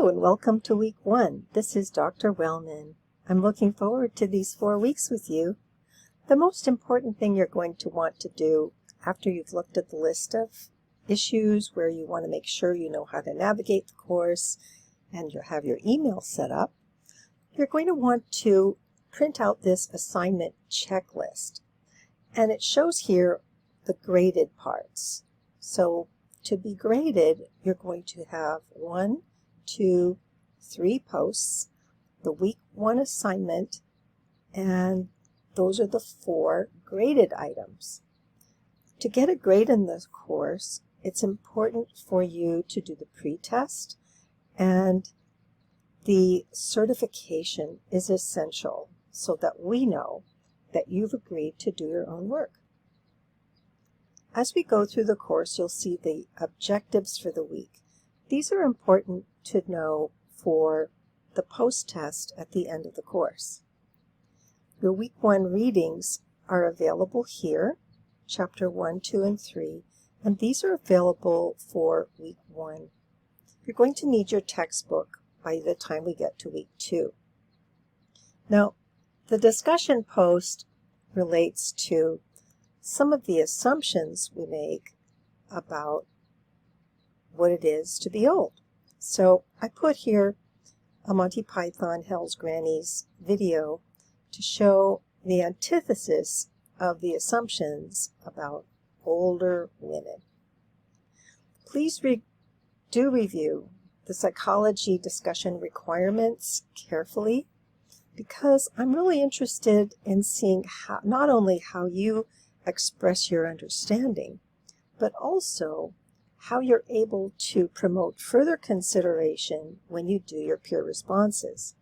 Hello and welcome to week 1. This is Dr. Wellman. I'm looking forward to these 4 weeks with you. The most important thing you're going to want to do after you've looked at the list of issues where you want to make sure you know how to navigate the course and you have your email set up, you're going to want to print out this assignment checklist. And it shows here the graded parts. So to be graded, you're going to have 1, 2, 3 posts, the week 1 assignment, and those are the 4 graded items. To get a grade in this course, it's important for you to do the pre-test, and the certification is essential so that we know that you've agreed to do your own work. As we go through the course, you'll see the objectives for the week. These are important to know for the post-test at the end of the course. Your week 1 readings are available here, chapter 1, 2, and 3, and these are available for week 1. You're going to need your textbook by the time we get to week 2. Now, the discussion post relates to some of the assumptions we make about what it is to be old. So I put here a Monty Python Hell's Grannies video to show the antithesis of the assumptions about older women. Please do review the psychology discussion requirements carefully, because I'm really interested in seeing how, not only how you express your understanding, but also how you're able to promote further consideration when you do your peer responses.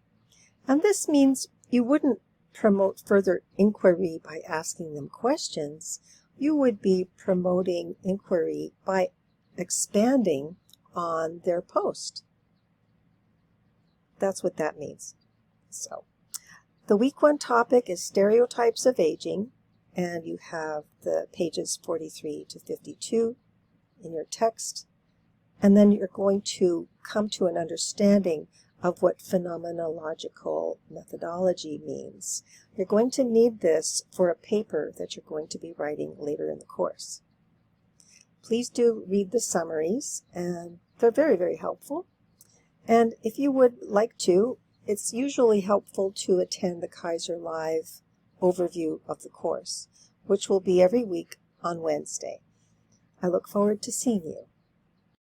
And this means you wouldn't promote further inquiry by asking them questions. You would be promoting inquiry by expanding on their post. That's what that means. So, the week 1 topic is stereotypes of aging, and you have the pages 43 to 52 in your text. And then you're going to come to an understanding of what phenomenological methodology means. You're going to need this for a paper that you're going to be writing later in the course. Please do read the summaries, and they're very, very helpful. And if you would like to, it's usually helpful to attend the Kaiser Live overview of the course, which will be every week on Wednesday. I look forward to seeing you.